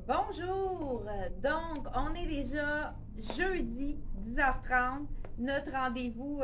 Bonjour! Donc, on est déjà jeudi 10h30, notre rendez-vous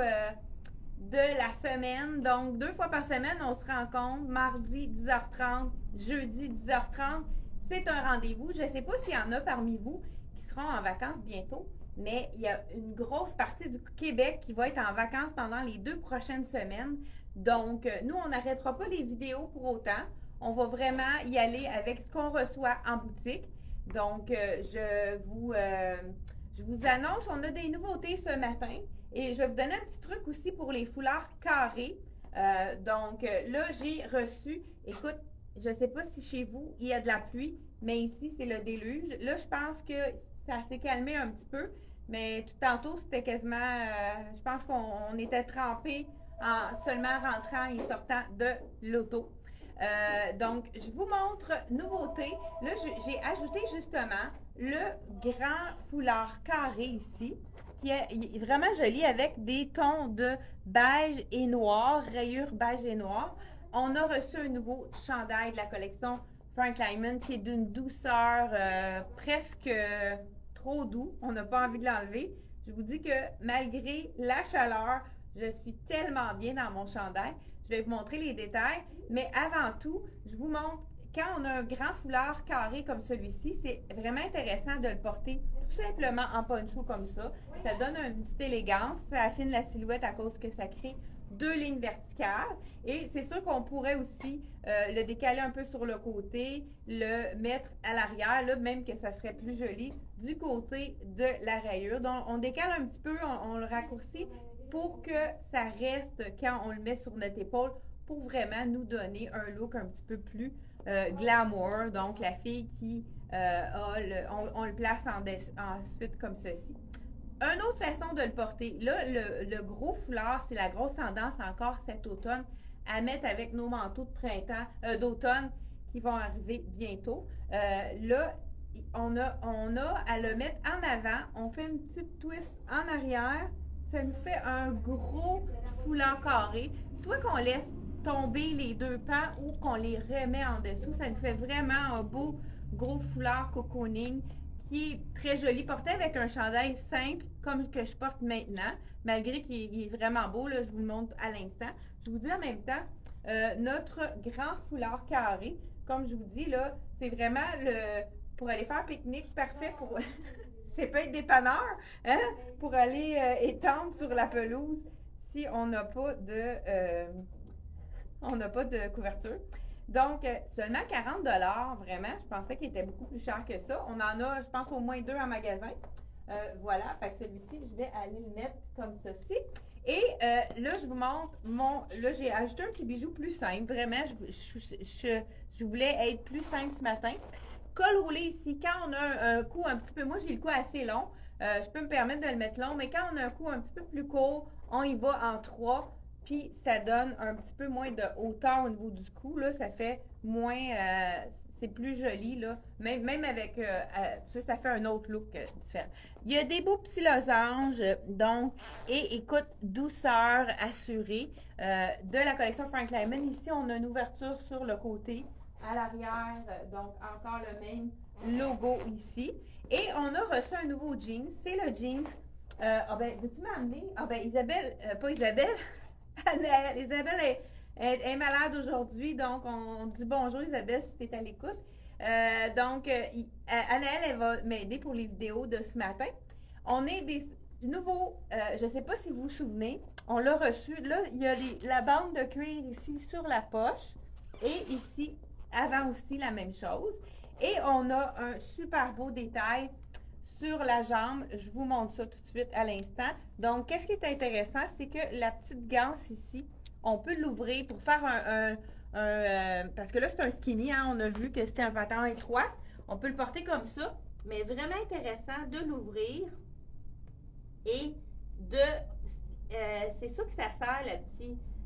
de la semaine. Donc, 2 fois par semaine, on se rencontre, mardi 10h30, jeudi 10h30. C'est un rendez-vous. Je ne sais pas s'il y en a parmi vous qui seront en vacances bientôt, mais il y a une grosse partie du Québec qui va être en vacances pendant les 2 prochaines semaines. Donc, nous, on n'arrêtera pas les vidéos pour autant. On va vraiment y aller avec ce qu'on reçoit en boutique. Donc, je vous annonce, on a des nouveautés ce matin et je vais vous donner un petit truc aussi pour les foulards carrés. Là, j'ai reçu, écoute, je ne sais pas si chez vous il y a de la pluie, mais ici c'est le déluge. Là, je pense que ça s'est calmé un petit peu, mais tout tantôt c'était quasiment, je pense qu'on était trempés en seulement rentrant et sortant de l'auto. Donc, je vous montre nouveauté. Là, j'ai ajouté justement le grand foulard carré ici, qui est vraiment joli avec des tons de beige et noir, rayures beige et noir. On a reçu un nouveau chandail de la collection Frank Lyman qui est d'une douceur presque trop doux. On n'a pas envie de l'enlever. Je vous dis que malgré la chaleur, je suis tellement bien dans mon chandail. Je vais vous montrer les détails, mais avant tout, je vous montre quand on a un grand foulard carré comme celui-ci, c'est vraiment intéressant de le porter tout simplement en poncho comme ça. Ça donne une petite élégance, ça affine la silhouette à cause que ça crée 2 lignes verticales. Et c'est sûr qu'on pourrait aussi le décaler un peu sur le côté, le mettre à l'arrière, là, même que ça serait plus joli du côté de la rayure. Donc, on décale un petit peu, on le raccourcit pour que ça reste quand on le met sur notre épaule pour vraiment nous donner un look un petit peu plus glamour. Donc, la fille qui on le place ensuite comme ceci. Une autre façon de le porter, là, le gros foulard, c'est la grosse tendance encore cet automne à mettre avec nos manteaux de printemps, d'automne qui vont arriver bientôt. Là, on a à le mettre en avant, on fait une petite twist en arrière, ça nous fait un gros foulard carré. Soit qu'on laisse tomber les 2 pans ou qu'on les remet en dessous, ça nous fait vraiment un beau gros foulard cocooning qui est très joli, porté avec un chandail simple comme que je porte maintenant, malgré qu'il est vraiment beau, là, je vous le montre à l'instant. Je vous dis en même temps, notre grand foulard carré, comme je vous dis, là, c'est vraiment pour aller faire pique-nique, parfait pour... C'est peut être dépanneur, hein, pour aller étendre sur la pelouse si on n'a pas de couverture. Donc, seulement 40 vraiment. Je pensais qu'il était beaucoup plus cher que ça. On en a, je pense, au moins 2 en magasin. Voilà, fait que celui-ci, je vais aller le mettre comme ceci. Et là, je vous montre là, j'ai ajouté un petit bijou plus simple. Vraiment, je voulais être plus simple ce matin. Col roulé ici, quand on a un cou un petit peu, moi j'ai le cou assez long, je peux me permettre de le mettre long, mais quand on a un cou un petit peu plus court, on y va en 3, puis ça donne un petit peu moins de hauteur au niveau du cou, là, ça fait moins, c'est plus joli, là, même avec ça fait un autre look différent. Il y a des beaux petits losanges, donc, et écoute, douceur assurée de la collection Frank Lyman. Ici, on a une ouverture sur le côté, à l'arrière, donc encore le même logo ici. Et on a reçu un nouveau jeans. C'est le jeans. Veux-tu m'amener? Isabelle, pas Isabelle, Anaëlle. Isabelle est malade aujourd'hui, donc on dit bonjour Isabelle si tu es à l'écoute. Anaëlle, elle va m'aider pour les vidéos de ce matin. On est des nouveaux, je ne sais pas si vous vous souvenez, on l'a reçu. Là, il y a la bande de cuir ici sur la poche et ici avant aussi la même chose. Et on a un super beau détail sur la jambe. Je vous montre ça tout de suite à l'instant. Donc, qu'est-ce qui est intéressant, c'est que la petite ganse ici, on peut l'ouvrir pour faire parce que là, c'est un skinny, hein, on a vu que c'était un pantalon étroit. On peut le porter comme ça, mais vraiment intéressant de l'ouvrir et c'est ça que ça sert,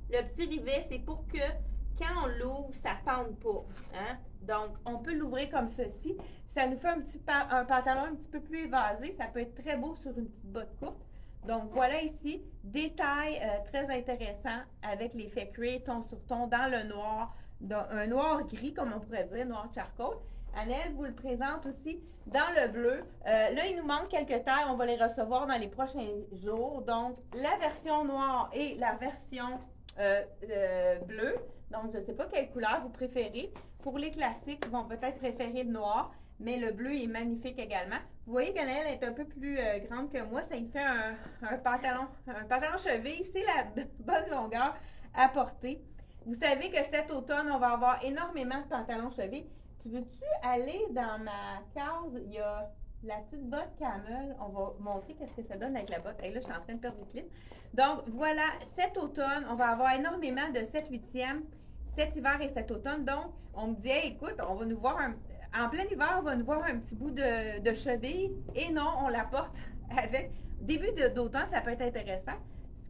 le petit rivet, c'est pour que quand on l'ouvre, ça ne pende pas. Hein? Donc, on peut l'ouvrir comme ceci. Ça nous fait un pantalon un petit peu plus évasé. Ça peut être très beau sur une petite botte courte. Donc, voilà ici, détail très intéressant avec l'effet cuir ton sur ton dans le noir, dans un noir gris, comme on pourrait dire, noir charcoal. Annelle vous le présente aussi dans le bleu. Là, il nous manque quelques tailles. On va les recevoir dans les prochains jours. Donc, la version noire et la version bleue. Donc, je ne sais pas quelle couleur vous préférez. Pour les classiques, ils vont peut-être préférer le noir, mais le bleu est magnifique également. Vous voyez qu'Annelle est un peu plus grande que moi. Ça lui fait un pantalon cheville. C'est la bonne longueur à porter. Vous savez que cet automne, on va avoir énormément de pantalons cheville. Tu veux-tu aller dans ma case? Il y a la petite botte camel. On va montrer qu'est-ce que ça donne avec la botte. Et là, je suis en train de perdre le clip. Donc, voilà, cet automne, on va avoir énormément de 7/8e, cet hiver et cet automne. Donc, on me dit, hey, écoute, on va nous voir en plein hiver, on va nous voir un petit bout de cheville. Et non, on la porte avec. Début d'automne, ça peut être intéressant.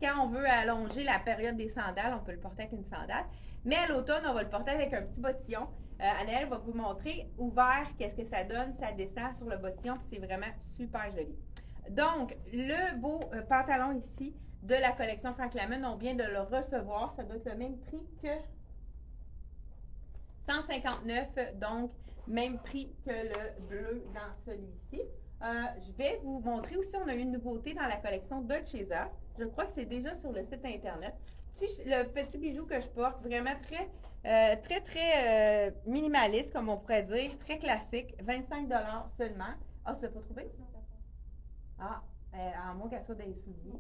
Quand on veut allonger la période des sandales, on peut le porter avec une sandale. Mais à l'automne, on va le porter avec un petit bottillon. Annelle va vous montrer ouvert qu'est-ce que ça donne. Ça descend sur le bottillon, puis c'est vraiment super joli. Donc, le beau pantalon ici de la collection Frank Lamen, on vient de le recevoir. Ça doit être le même prix que 159, donc même prix que le bleu dans celui-ci. Je vais vous montrer aussi, on a une nouveauté dans la collection Dolcezza. Je crois que c'est déjà sur le site internet. Le petit bijou que je porte, vraiment très minimaliste, comme on pourrait dire, très classique, 25 $ seulement. Ah, tu l'as pas trouvé? Ah, à moins qu'elle soit dans les souliers.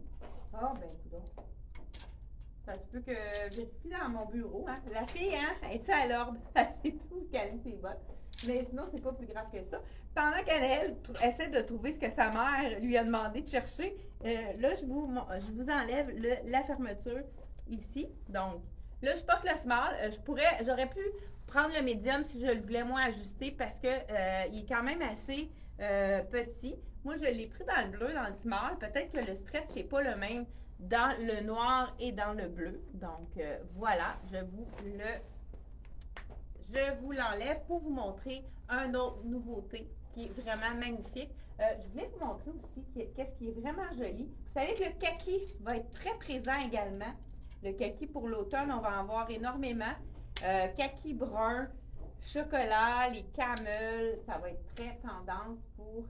Ah, ben, écoute. Ça se peut que vérifie dans mon bureau. Hein. La fille, hein, est-tu à l'ordre? Elle sait plus où caler ses bottes. Mais sinon, c'est pas plus grave que ça. Pendant qu'elle essaie de trouver ce que sa mère lui a demandé de chercher, là, je vous enlève la fermeture ici. Donc, là, je porte le small. J'aurais pu prendre le medium si je le voulais moins ajuster parce que il est quand même assez petit. Moi, je l'ai pris dans le bleu, dans le small. Peut-être que le stretch n'est pas le même dans le noir et dans le bleu. Donc, voilà, je vous l'enlève pour vous montrer une autre nouveauté qui est vraiment magnifique. Je voulais vous montrer aussi qu'est-ce qui est vraiment joli. Vous savez que le kaki va être très présent également. Le kaki pour l'automne, on va en voir énormément. Kaki brun, chocolat, les camels, ça va être très tendance pour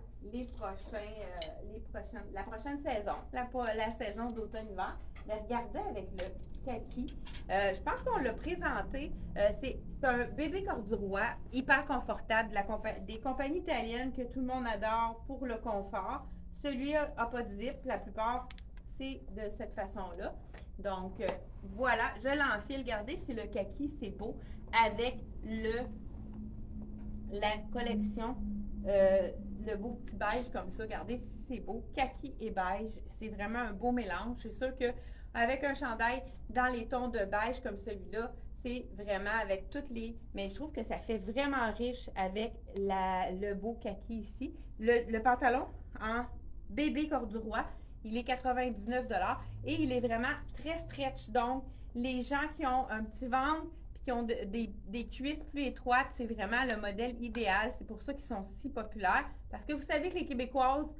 la prochaine saison, la saison d'automne-hiver. Mais regardez avec le kaki. Je pense qu'on l'a présenté. C'est un bébé corduroy hyper confortable des compagnies italiennes que tout le monde adore pour le confort. Celui-là n'a pas de zip. La plupart, c'est de cette façon-là. Donc, voilà, je l'enfile. Regardez, c'est le kaki, c'est beau. Avec la collection, le beau petit beige comme ça. Regardez, si c'est beau. Kaki et beige, c'est vraiment un beau mélange. C'est sûr que avec un chandail dans les tons de beige comme celui-là, c'est vraiment avec toutes les... Mais je trouve que ça fait vraiment riche avec le beau kaki ici. Le pantalon en bébé corduroy, il est 99 $ et il est vraiment très stretch. Donc, les gens qui ont un petit ventre et qui ont des cuisses plus étroites, c'est vraiment le modèle idéal. C'est pour ça qu'ils sont si populaires. Parce que vous savez que les Québécoises,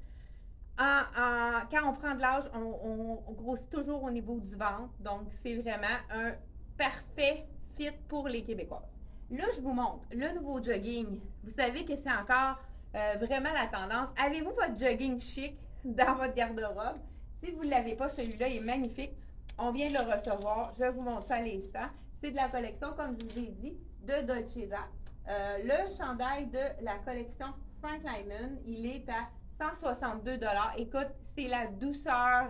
quand on prend de l'âge, on grossit toujours au niveau du ventre. Donc, c'est vraiment un parfait fit pour les Québécoises. Là, je vous montre le nouveau jogging. Vous savez que c'est encore vraiment la tendance. Avez-vous votre jogging chic dans votre garde-robe? Si vous ne l'avez pas, celui-là est magnifique. On vient de le recevoir. Je vais vous montrer ça à l'instant. C'est de la collection, comme je vous ai dit, de Dolcezza. Le chandail de la collection Frank Lamen, il est à 162 $. Écoute, c'est la douceur.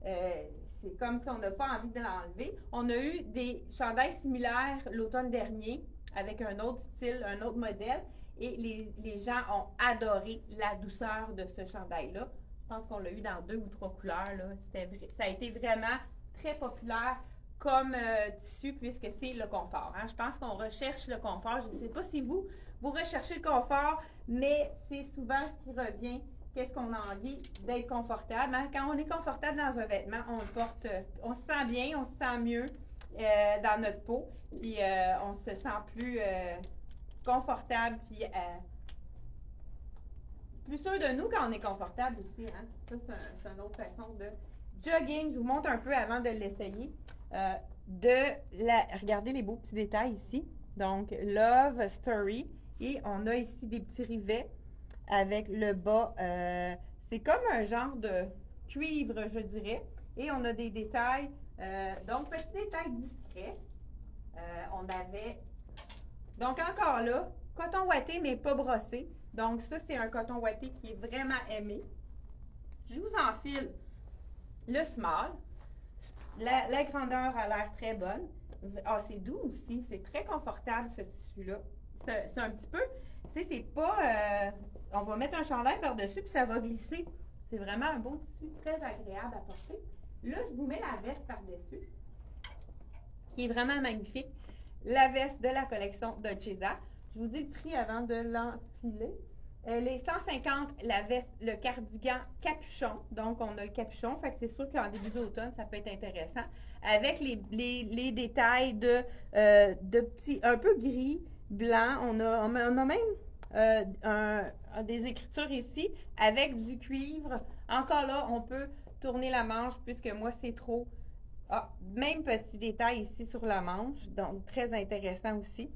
C'est comme si on n'a pas envie de l'enlever. On a eu des chandails similaires l'automne dernier avec un autre style, un autre modèle. Et les gens ont adoré la douceur de ce chandail-là. Je pense qu'on l'a eu dans 2 ou 3 couleurs. Là. Ça a été vraiment très populaire comme tissu puisque c'est le confort. Hein. Je pense qu'on recherche le confort. Je ne sais pas si vous recherchez le confort, mais c'est souvent ce qui revient. Qu'est-ce qu'on a envie d'être confortable. Hein? Quand on est confortable dans un vêtement, on le porte, on se sent bien, on se sent mieux dans notre peau. Puis on se sent plus confortable, puis plus sûr de nous quand on est confortable aussi. Hein? Ça, c'est une autre façon de jogging. Je vous montre un peu avant de l'essayer. Regardez les beaux petits détails ici. Donc, Love Story. Et on a ici des petits rivets avec le bas. C'est comme un genre de cuivre, je dirais. Et on a des détails. Donc, petit détail discret. On avait... Donc, encore là, coton ouaté, mais pas brossé. Donc, ça, c'est un coton ouaté qui est vraiment aimé. Je vous enfile le small. La grandeur a l'air très bonne. Ah, c'est doux aussi. C'est très confortable, ce tissu-là. C'est un petit peu... Tu sais, c'est pas... on va mettre un chandail par-dessus, puis ça va glisser. C'est vraiment un beau tissu, très agréable à porter. Là, je vous mets la veste par-dessus, qui est vraiment magnifique. La veste de la collection Dolcezza. Je vous dis le prix avant de l'enfiler. Elle est 150, la veste, le cardigan capuchon. Donc, on a le capuchon. Fait que c'est sûr qu'en début d'automne, ça peut être intéressant. Avec les détails de petits, un peu gris, blanc. On a même des écritures ici avec du cuivre. Encore là, on peut tourner la manche puisque moi, c'est trop. Ah, même petit détail ici sur la manche. Donc, très intéressant aussi.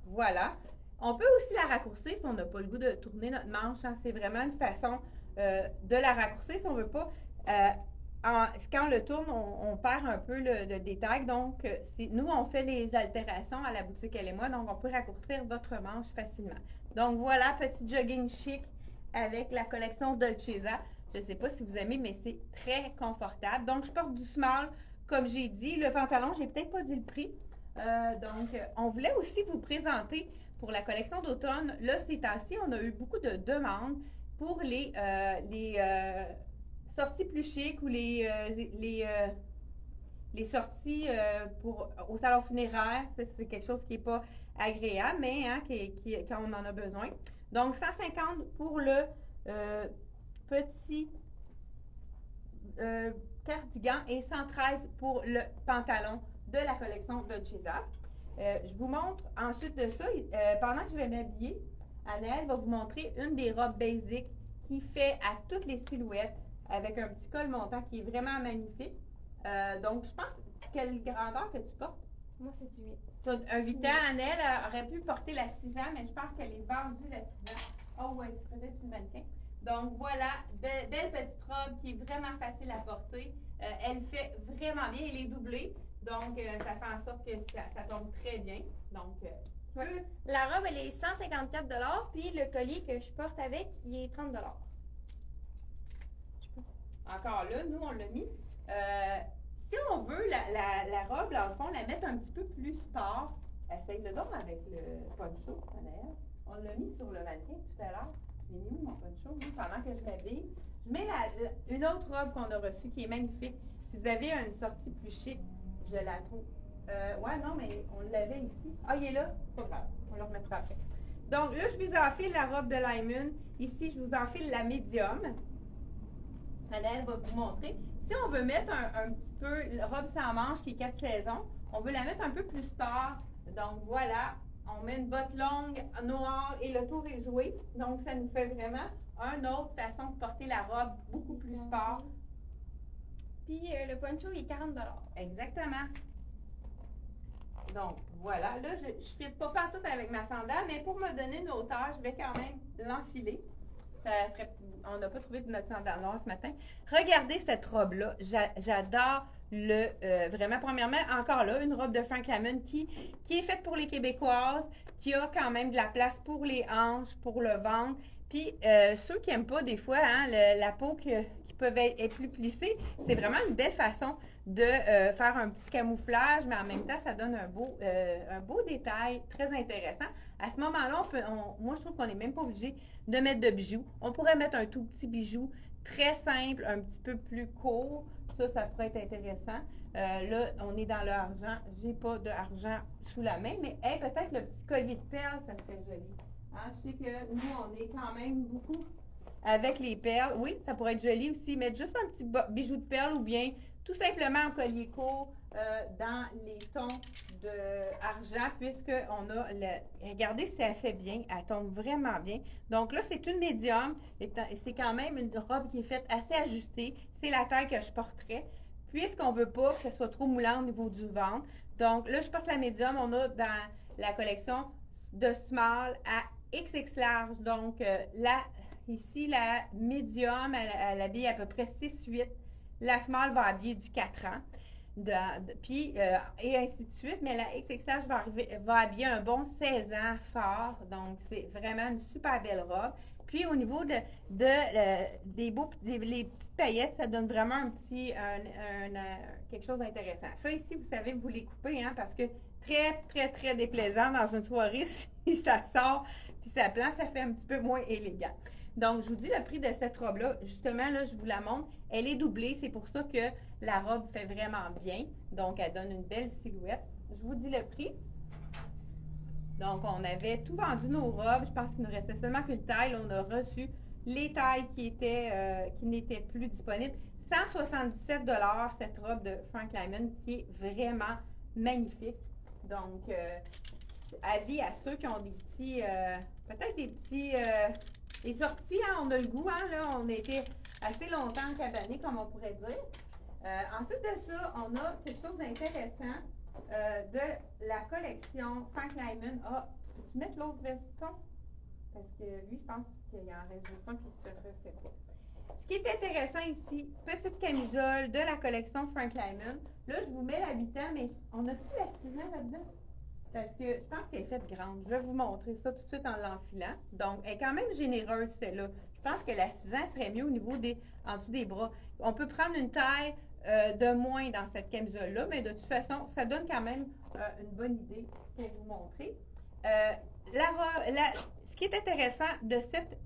Voilà. On peut aussi la raccourcir si on n'a pas le goût de tourner notre manche. Hein. C'est vraiment une façon de la raccourcir si on ne veut pas. Quand on le tourne, on perd un peu le détail. Donc, nous, on fait les altérations à la boutique Elle et moi. Donc, on peut raccourcir votre manche facilement. Donc, voilà, petit jogging chic avec la collection Dolcezza. Je ne sais pas si vous aimez, mais c'est très confortable. Donc, je porte du small, comme j'ai dit. Le pantalon, je n'ai peut-être pas dit le prix. Donc, on voulait aussi vous présenter pour la collection d'automne. Là, ces temps-ci, on a eu beaucoup de demandes pour les sorties plus chic ou les sorties au salon funéraire. C'est quelque chose qui n'est pas agréable, mais hein, quand on en a besoin. Donc, 150 pour le petit cardigan et 113 pour le pantalon de la collection Dolcezza. Je vous montre ensuite de ça, pendant que je vais m'habiller, Annelle va vous montrer une des robes basiques qui fait à toutes les silhouettes avec un petit col montant qui est vraiment magnifique. Donc, je pense, quelle grandeur que tu portes? Moi, c'est du 8. Un 8 ans, Annelle aurait pu porter la 6 ans, mais je pense qu'elle est vendue la 6 ans. Oh, ouais, c'est peut-être une mannequin. Donc, voilà, belle petite robe qui est vraiment facile à porter. Elle fait vraiment bien, elle est doublée. Donc, ça fait en sorte que ça tombe très bien. Donc, ouais. La robe, elle est 154 $, puis le collier que je porte avec, il est 30 $. Encore là, nous, on l'a mis. Si on veut la robe, dans le fond, la mettre un petit peu plus sport, essaye-le donc avec le poncho, Annelle. On l'a mis sur le mannequin tout à l'heure. J'ai mis mon poncho, pendant que je m'habille. Je mets une autre robe qu'on a reçue qui est magnifique. Si vous avez une sortie plus chic, je la trouve. Ouais, non, mais on l'avait ici. Ah, il est là? Pas grave. On le remettra après. Donc, là, je vous enfile la robe de Lyman. Ici, je vous enfile la médium. Annelle va vous montrer. Si on veut mettre un petit peu la robe sans manche qui est 4 saisons, on veut la mettre un peu plus sport. Donc, voilà. On met une botte longue, noire et le tour est joué. Donc, ça nous fait vraiment une autre façon de porter la robe beaucoup plus sport. Puis, le poncho, il est 40 $. Exactement. Donc, voilà. Là, je ne fit pas partout avec ma sandale, mais pour me donner une hauteur, je vais quand même l'enfiler. On n'a pas trouvé de notre sandale noire ce matin. Regardez cette robe-là. J'adore vraiment, premièrement, encore là, une robe de Frank Lamon qui est faite pour les Québécoises, qui a quand même de la place pour les hanches, pour le ventre. Puis, ceux qui n'aiment pas des fois hein, la peau qui peut être plus plissée, c'est vraiment une belle façon de faire un petit camouflage, mais en même temps, ça donne un beau détail très intéressant. À ce moment-là, moi, je trouve qu'on n'est même pas obligé de mettre de bijoux. On pourrait mettre un tout petit bijou très simple, un petit peu plus court. Ça pourrait être intéressant. Là, on est dans l'argent. J'ai pas d'argent sous la main, mais hey, peut-être le petit collier de perles, ça serait joli. Hein, je sais que nous, on est quand même beaucoup avec les perles. Oui, ça pourrait être joli aussi. Mettre juste un petit bijou de perles ou bien tout simplement un collier court dans les tons d'argent puisqu'on a regardez si elle fait bien, elle tombe vraiment bien. Donc là, c'est une médium et c'est quand même une robe qui est faite assez ajustée. C'est la taille que je porterais puisqu'on ne veut pas que ce soit trop moulant au niveau du ventre. Donc là, je porte la médium. On a dans la collection de small à XX large. Donc, ici, la medium, elle habille à peu près 6-8. La small va habiller du 4 ans. Puis, et ainsi de suite. Mais la XXL va habiller un bon 16 ans fort. Donc, c'est vraiment une super belle robe. Puis, au niveau des les petites paillettes, ça donne vraiment un petit, quelque chose d'intéressant. Ça, ici, vous savez, vous les coupez, hein, parce que très, très, très déplaisant dans une soirée, si ça sort puis ça plante, ça fait un petit peu moins élégant. Donc, je vous dis le prix de cette robe-là. Justement, là, je vous la montre. Elle est doublée. C'est pour ça que la robe fait vraiment bien. Donc, elle donne une belle silhouette. Je vous dis le prix. Donc, on avait tout vendu nos robes. Je pense qu'il nous restait seulement qu'une taille. On a reçu les tailles qui n'étaient plus disponibles. 177 $ cette robe de Frank Lyman qui est vraiment magnifique. Donc, avis à ceux qui ont des petits, peut-être des petits, des sorties, hein, on a le goût, hein, là, on a été assez longtemps cabanés, comme on pourrait dire. Ensuite de ça, on a quelque chose d'intéressant de la collection Frank Lyman. Ah, peux-tu mettre l'autre veston? Parce que lui, je pense qu'il y en reste juste un qui se refait pas. Ce qui est intéressant ici, petite camisole de la collection Frank Lyman. Là, je vous mets la 8 ans, mais on a-tu la 6 ans là-dedans? Parce que je pense qu'elle est faite grande. Je vais vous montrer ça tout de suite en l'enfilant. Donc, elle est quand même généreuse, celle-là. Je pense que la 6 ans serait mieux au niveau en dessous des bras. On peut prendre une taille de moins dans cette camisole-là, mais de toute façon, ça donne quand même une bonne idée pour vous montrer. Ce qui est intéressant de cette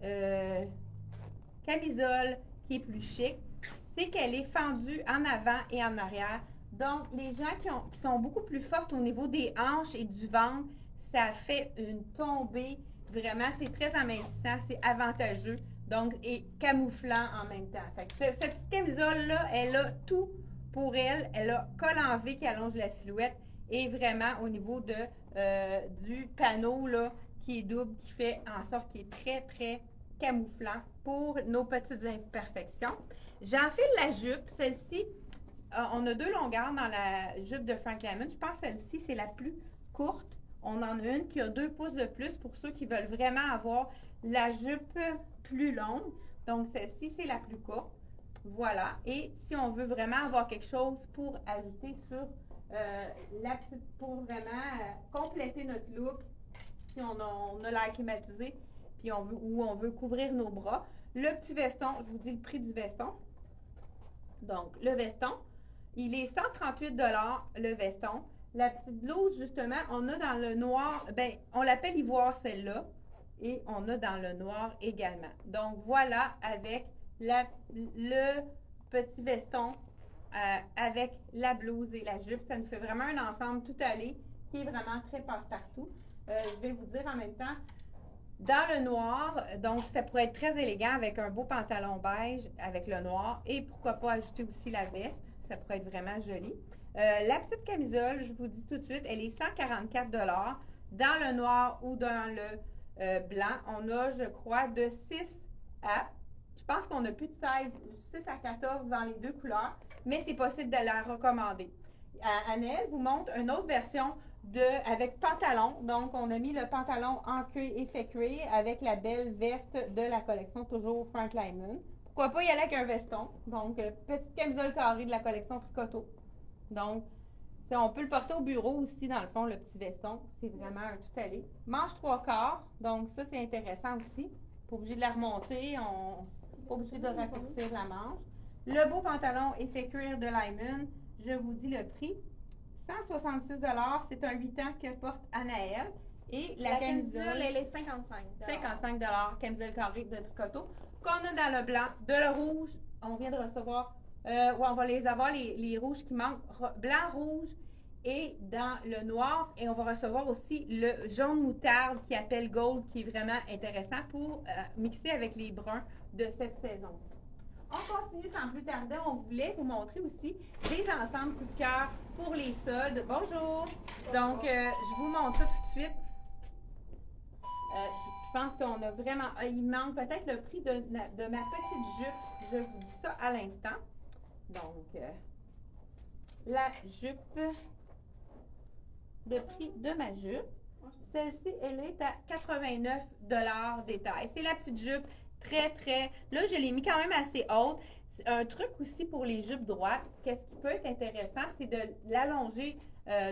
camisole qui est plus chic, c'est qu'elle est fendue en avant et en arrière. Donc, les gens qui sont beaucoup plus fortes au niveau des hanches et du ventre, ça fait une tombée. Vraiment, c'est très amincissant, c'est avantageux. Donc, et camouflant en même temps. Fait que cette petite camisole-là, elle a tout pour elle. Elle a col en V qui allonge la silhouette et vraiment au niveau du panneau là, qui est double, qui fait en sorte qu'il est très, très camouflant pour nos petites imperfections. J'enfile la jupe. Celle-ci, on a 2 longueurs dans la jupe de Frank Lyman. Je pense que celle-ci, c'est la plus courte. On en a une qui a 2 pouces de plus pour ceux qui veulent vraiment avoir la jupe plus longue. Donc, celle-ci, c'est la plus courte. Voilà. Et si on veut vraiment avoir quelque chose pour ajouter sur pour vraiment compléter notre look, si on a l'air climatisé, puis on veut couvrir nos bras, le petit veston, je vous dis le prix du veston. Donc, le veston, il est 138 $ le veston. La petite blouse, justement, on a dans le noir, on l'appelle ivoire celle-là, et on a dans le noir également. Donc, voilà avec le petit veston avec la blouse et la jupe. Ça nous fait vraiment un ensemble tout allé qui est vraiment très passe-partout. Je vais vous dire en même temps, dans le noir, donc ça pourrait être très élégant avec un beau pantalon beige avec le noir et pourquoi pas ajouter aussi la veste. Ça pourrait être vraiment joli. La petite camisole, je vous dis tout de suite, elle est 144 $. Dans le noir ou dans le blanc, on a, je crois, de 6 à, je pense qu'on a plus de 6 à 14 dans les 2 couleurs, mais c'est possible de la recommander. Annelle vous montre une autre version avec pantalon. Donc, on a mis le pantalon en cuir et fait cuir avec la belle veste de la collection, toujours Frank Lyman. Pourquoi pas y aller avec un veston? Donc, petite camisole carrée de la collection Tricoto. Donc, on peut le porter au bureau aussi, dans le fond, le petit veston. C'est vraiment un tout-allé. Manche 3/4. Donc, ça, c'est intéressant aussi. Pas obligé de la remonter. On n'est pas obligé de raccourcir la manche. Le beau pantalon effet cuir de Lyman. Je vous dis le prix. 166 $. C'est un 8 ans que porte Anaëlle. Et la camisole, elle est 55 $. 55 $. Camisole carrée de Tricoto. Qu'on a dans le blanc, de le rouge. On vient de recevoir, on va les avoir, les rouges qui manquent. Blanc, rouge et dans le noir. Et on va recevoir aussi le jaune moutarde qui appelle Gold, qui est vraiment intéressant pour mixer avec les bruns de cette saison-ci. On continue sans plus tarder. On voulait vous montrer aussi des ensembles coup de cœur pour les soldes. Bonjour! Donc, je vous montre ça tout de suite. Je pense qu'on a vraiment... il manque peut-être le prix de ma petite jupe. Je vous dis ça à l'instant. Donc, la jupe... Le prix de ma jupe. Celle-ci, elle est à 89 détail. C'est la petite jupe très. Là, je l'ai mis quand même assez haute. Un truc aussi pour les jupes droites, qu'est-ce qui peut être intéressant, c'est de l'allonger.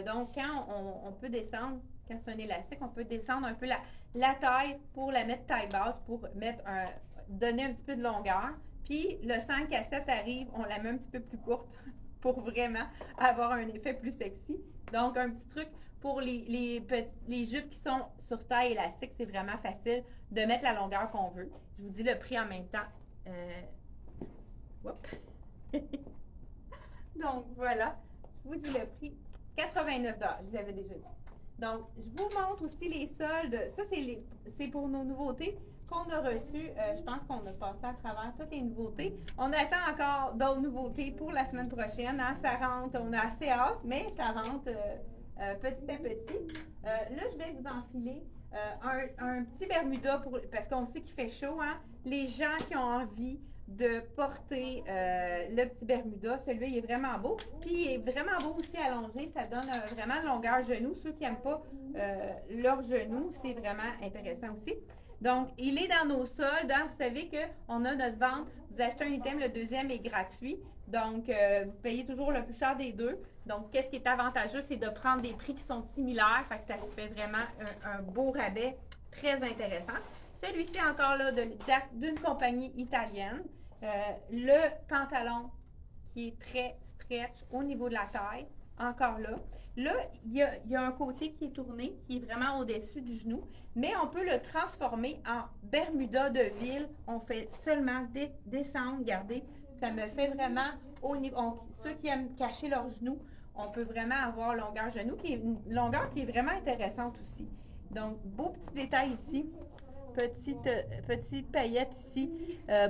Donc, quand on peut descendre, quand c'est un élastique, on peut descendre un peu la taille pour la mettre taille basse, pour donner un petit peu de longueur. Puis, le 5 à 7 arrive, on la met un petit peu plus courte pour vraiment avoir un effet plus sexy. Donc, un petit truc pour les jupes qui sont sur taille élastique, c'est vraiment facile de mettre la longueur qu'on veut. Je vous dis le prix en même temps. Donc, voilà. Je vous dis le prix. 89 $. Je vous l'avais déjà dit. Donc, je vous montre aussi les soldes. Ça, c'est pour nos nouveautés qu'on a reçues. Je pense qu'on a passé à travers toutes les nouveautés. On attend encore d'autres nouveautés pour la semaine prochaine. Hein? Ça rentre. On a assez hâte, mais ça rentre petit à petit. Là, je vais vous enfiler un petit Bermuda parce qu'on sait qu'il fait chaud. Hein? Les gens qui ont envie de porter le petit Bermuda. Celui-là, il est vraiment beau. Puis, il est vraiment beau aussi allongé. Ça donne vraiment de longueur genou. Ceux qui n'aiment pas leurs genoux, c'est vraiment intéressant aussi. Donc, il est dans nos soldes. Hein. Vous savez qu'on a notre vente. Vous achetez un item, le deuxième est gratuit. Donc, vous payez toujours le plus cher des deux. Donc, qu'est-ce qui est avantageux, c'est de prendre des prix qui sont similaires. Fait que ça vous fait vraiment un beau rabais très intéressant. Celui-ci, encore là, d'une compagnie italienne. Le pantalon qui est très stretch au niveau de la taille, encore là. Là, il y a un côté qui est tourné, qui est vraiment au-dessus du genou, mais on peut le transformer en Bermuda de ville. On fait seulement descendre, regardez, ça me fait vraiment au niveau. Ceux qui aiment cacher leurs genoux, on peut vraiment avoir longueur genou, qui est une longueur qui est vraiment intéressante aussi. Donc, beau petit détail ici. Petite paillette ici,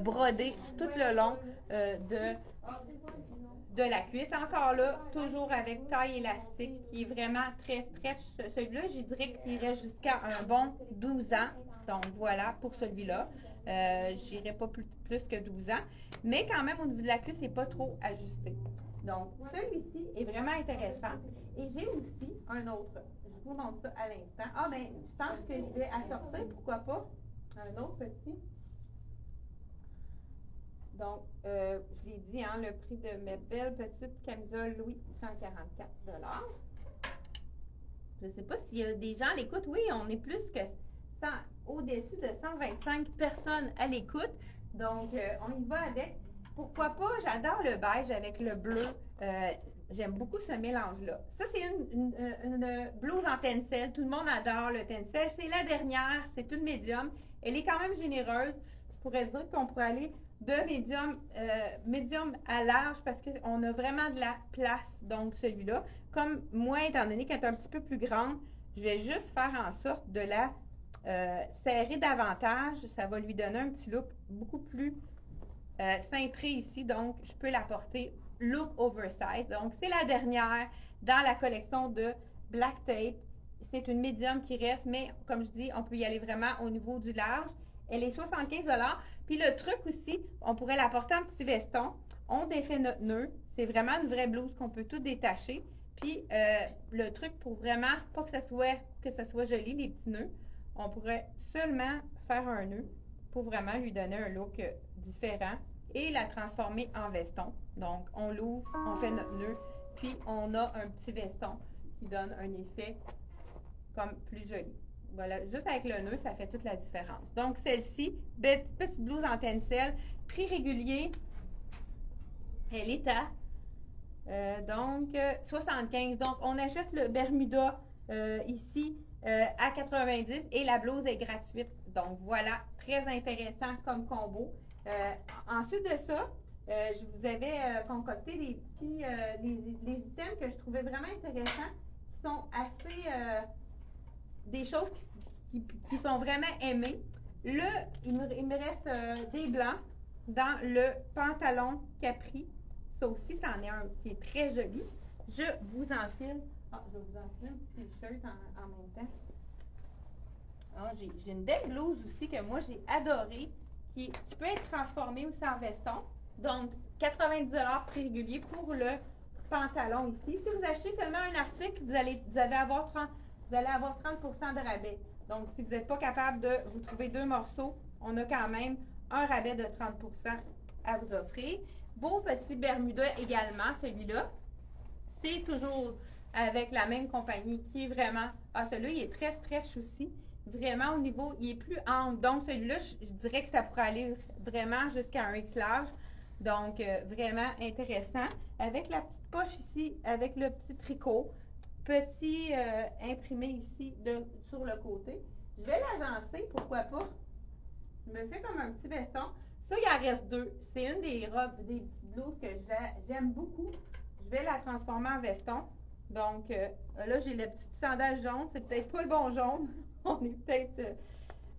brodée tout le long de la cuisse. Encore là, toujours avec taille élastique, qui est vraiment très stretch. Celui-là, je dirais qu'il irait jusqu'à un bon 12 ans. Donc, voilà pour celui-là. Je n'irai pas plus que 12 ans. Mais quand même, au niveau de la cuisse, il n'est pas trop ajusté. Donc, celui-ci est vraiment intéressant. Et j'ai aussi un autre. Je vous montre ça à l'instant. Ah, ben, je pense que je vais assortir, pourquoi pas, un autre petit. Donc, je l'ai dit, hein, le prix de mes belles petites camisoles Louis, 144 $. Je ne sais pas s'il y a des gens à l'écoute. Oui, on est plus que 100, au-dessus de 125 personnes à l'écoute. Donc, on y va avec. Pourquoi pas? J'adore le beige avec le bleu. J'aime beaucoup ce mélange-là. Ça, c'est une blouse en tencel. Tout le monde adore le tencel. C'est la dernière. C'est une médium. Elle est quand même généreuse. Je pourrais dire qu'on pourrait aller de médium à large parce qu'on a vraiment de la place. Donc, celui-là. Comme moi, étant donné qu'elle est un petit peu plus grande, je vais juste faire en sorte de la serrer davantage. Ça va lui donner un petit look beaucoup plus cintré ici. Donc, je peux la porter look oversize. Donc, c'est la dernière dans la collection de Black Tape. C'est une médium qui reste, mais comme je dis, on peut y aller vraiment au niveau du large. Elle est 75 $. Puis le truc aussi, on pourrait la porter en petit veston. On défait notre nœud. C'est vraiment une vraie blouse qu'on peut tout détacher. Puis le truc pour vraiment, pas que ça soit joli, les petits nœuds, on pourrait seulement faire un nœud pour vraiment lui donner un look différent et la transformer en veston. Donc, on l'ouvre, on fait notre nœud, puis on a un petit veston qui donne un effet comme plus joli. Voilà, juste avec le nœud, ça fait toute la différence. Donc, celle-ci, petite blouse en tencel, prix régulier, elle est à 75. Donc, on achète le Bermuda ici à 90 et la blouse est gratuite. Donc, voilà, très intéressant comme combo. Ensuite de ça, je vous avais concocté des petits les items que je trouvais vraiment intéressants, qui sont assez des choses qui sont vraiment aimées. Là, il me reste des blancs dans le pantalon capri. Ça aussi, c'en est un qui est très joli. Je vous enfile. Je vais vous enfiler un petit t-shirt en même temps. J'ai une belle blouse aussi que moi, j'ai adorée, qui peut être transformée aussi en veston. Donc, 90 $ prix régulier pour le pantalon ici. Si vous achetez seulement un article, vous allez avoir vous allez avoir 30 de rabais. Donc, si vous n'êtes pas capable de vous trouver 2 morceaux, on a quand même un rabais de 30 à vous offrir. Beau petit Bermuda également, celui-là. C'est toujours avec la même compagnie qui est vraiment... Ah, celui-là, il est très stretch aussi. Vraiment, au niveau, il est plus ample. Donc, celui-là, je dirais que ça pourrait aller vraiment jusqu'à un X large. Donc, vraiment intéressant. Avec la petite poche ici, avec le petit tricot. Petit imprimé ici sur le côté. Je vais l'agencer, pourquoi pas. Je me fais comme un petit veston. Ça, il en reste 2. C'est une des robes, des petites blouses que j'aime beaucoup. Je vais la transformer en veston. Donc, là, j'ai le petit chandail jaune. C'est peut-être pas le bon jaune. On est peut-être...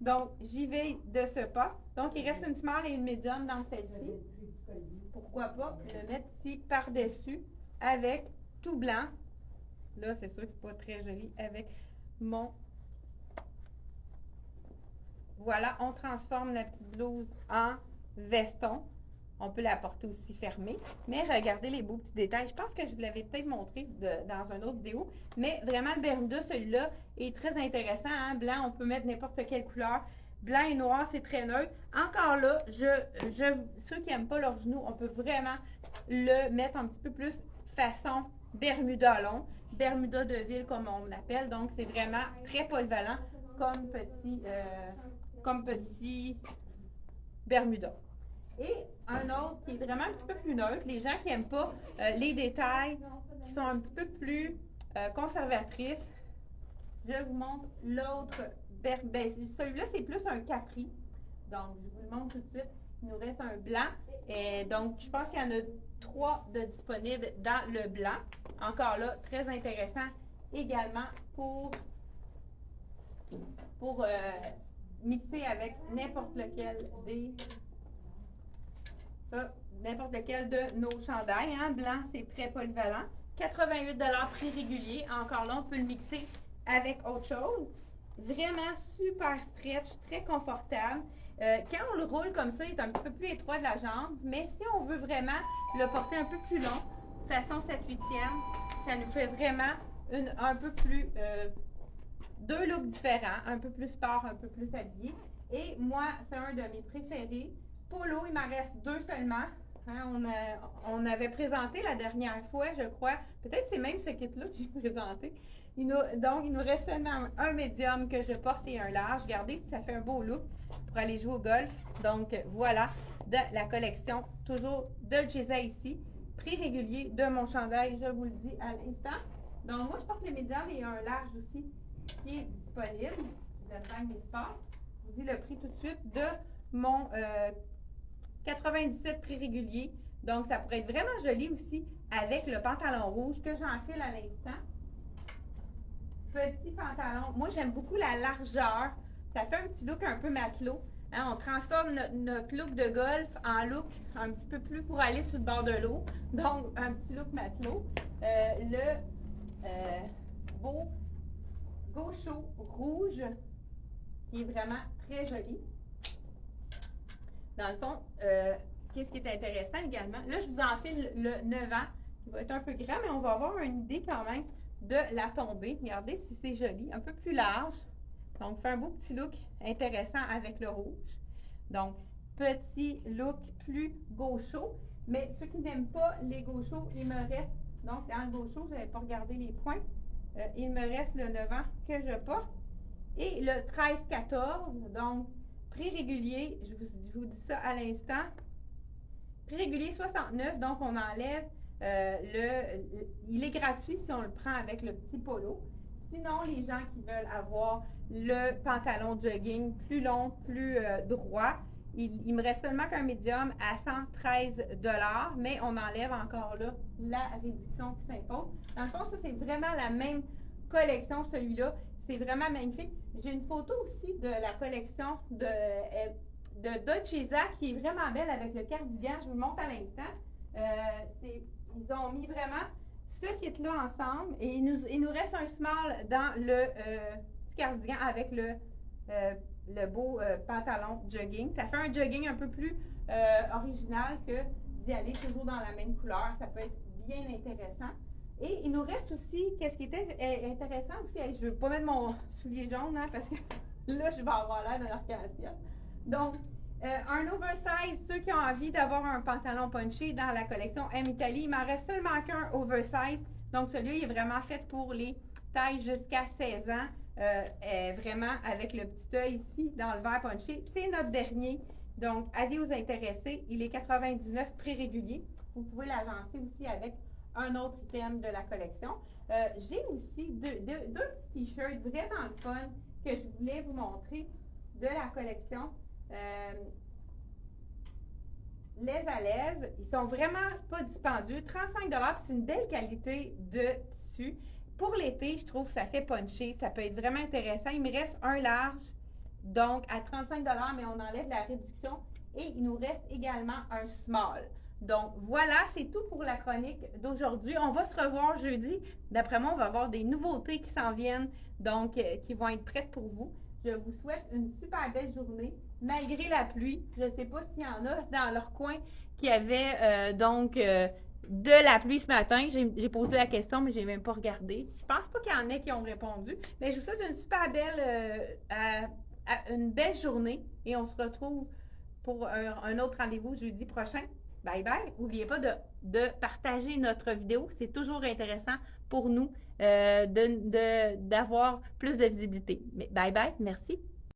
donc, j'y vais de ce pas. Donc, il reste une small et une medium dans celle-ci. Pourquoi pas le mettre ici par-dessus avec tout blanc. Là, c'est sûr que c'est pas très joli avec mon... Voilà, on transforme la petite blouse en veston. On peut la porter aussi fermée. Mais regardez les beaux petits détails. Je pense que je vous l'avais peut-être montré dans une autre vidéo. Mais vraiment, le Bermuda, celui-là, est très intéressant. Hein? Blanc, on peut mettre n'importe quelle couleur. Blanc et noir, c'est très neutre. Encore là, ceux qui n'aiment pas leurs genoux, on peut vraiment le mettre un petit peu plus façon Bermuda long. Bermuda de ville, comme on l'appelle. Donc, c'est vraiment très polyvalent comme petit Bermuda. Et un autre qui est vraiment un petit peu plus neutre, les gens qui n'aiment pas les détails, qui sont un petit peu plus conservatrices. Je vous montre l'autre. Celui-là, c'est plus un capri. Donc, je vous le montre tout de suite. Il nous reste un blanc. Et donc, je pense qu'il y en a 3 de disponibles dans le blanc. Encore là, très intéressant également pour mixer avec n'importe lequel n'importe lequel de nos chandails. Hein? Blanc, c'est très polyvalent. 88 $ prix régulier. Encore là, on peut le mixer avec autre chose. Vraiment super stretch, très confortable. Quand on le roule comme ça, il est un petit peu plus étroit de la jambe, mais si on veut vraiment le porter un peu plus long, façon 7/8e, ça nous fait vraiment un peu plus, 2 looks différents, un peu plus sport, un peu plus habillé. Et moi, c'est un de mes préférés. Polo, il m'en reste 2 seulement. Hein, on avait présenté la dernière fois, je crois. Peut-être c'est même ce kit-là que j'ai présenté. Donc, il nous reste seulement un médium que je porte et un large. Regardez si ça fait un beau look pour aller jouer au golf. Donc, voilà, de la collection, toujours de Gisa ici. Prix régulier de mon chandail, je vous le dis à l'instant. Donc, moi, je porte le médium et un large aussi qui est disponible. Je vais mes sports. Je vous dis le prix tout de suite de mon 97 prix régulier. Donc, ça pourrait être vraiment joli aussi avec le pantalon rouge que j'enfile à l'instant. Petit pantalon. Moi, j'aime beaucoup la largeur. Ça fait un petit look un peu matelot. Hein, on transforme notre look de golf en look un petit peu plus pour aller sur le bord de l'eau. Donc, un petit look matelot. Beau gaucho rouge qui est vraiment très joli. Dans le fond, qu'est-ce qui est intéressant également? Là, je vous enfile le 9 ans, qui va être un peu grand, mais on va avoir une idée quand même de la tombée. Regardez si c'est joli, un peu plus large. Donc, fait un beau petit look intéressant avec le rouge. Donc, petit look plus gaucho. Mais ceux qui n'aiment pas les gauchos, il me reste, donc dans le gaucho, je n'avais pas regardé les points, il me reste le 9 ans que je porte. Et le 13-14, donc, prix régulier, je vous dis ça à l'instant. Prix régulier 69, donc on enlève il est gratuit si on le prend avec le petit polo. Sinon, les gens qui veulent avoir le pantalon jogging plus long, plus droit, il me reste seulement qu'un médium à 113 $, mais on enlève encore là la réduction qui s'impose. Dans le fond, ça, c'est vraiment la même collection, celui-là. C'est vraiment magnifique. J'ai une photo aussi de la collection de Dolcezza qui est vraiment belle avec le cardigan. Je vous le montre à l'instant. Ils ont mis vraiment ce kit-là ensemble et il nous reste un small dans le petit cardigan avec le beau pantalon jogging. Ça fait un jogging un peu plus original que d'y aller toujours dans la même couleur. Ça peut être bien intéressant. Et il nous reste aussi, qu'est-ce qui était intéressant aussi, je ne veux pas mettre mon soulier jaune, hein, parce que là, je vais avoir l'air d'un arc-en-ciel. Donc, un oversize, ceux qui ont envie d'avoir un pantalon punché dans la collection M Italie, il m'en reste seulement qu'un oversize. Donc, celui-là, il est vraiment fait pour les tailles jusqu'à 16 ans, vraiment avec le petit œil ici dans le vert punché. C'est notre dernier. Donc, avis aux intéressés, il est 99 prix régulier. Vous pouvez l'agencer aussi avec un autre thème de la collection. J'ai aussi deux petits t-shirts vraiment fun que je voulais vous montrer de la collection. Les à l'aise, ils sont vraiment pas dispendieux. 35 $, c'est une belle qualité de tissu. Pour l'été, je trouve que ça fait puncher, ça peut être vraiment intéressant. Il me reste un large, donc à 35 $, mais on enlève la réduction. Et il nous reste également un small. Donc voilà, c'est tout pour la chronique d'aujourd'hui. On va se revoir jeudi. D'après moi, on va avoir des nouveautés qui s'en viennent, donc qui vont être prêtes pour vous. Je vous souhaite une super belle journée, malgré la pluie. Je ne sais pas s'il y en a dans leur coin qui avaient de la pluie ce matin. J'ai posé la question, mais je n'ai même pas regardé. Je pense pas qu'il y en ait qui ont répondu. Mais je vous souhaite une super belle, une belle journée et on se retrouve pour un autre rendez-vous jeudi prochain. Bye bye. N'oubliez pas de partager notre vidéo. C'est toujours intéressant pour nous d'avoir plus de visibilité. Mais bye bye. Merci.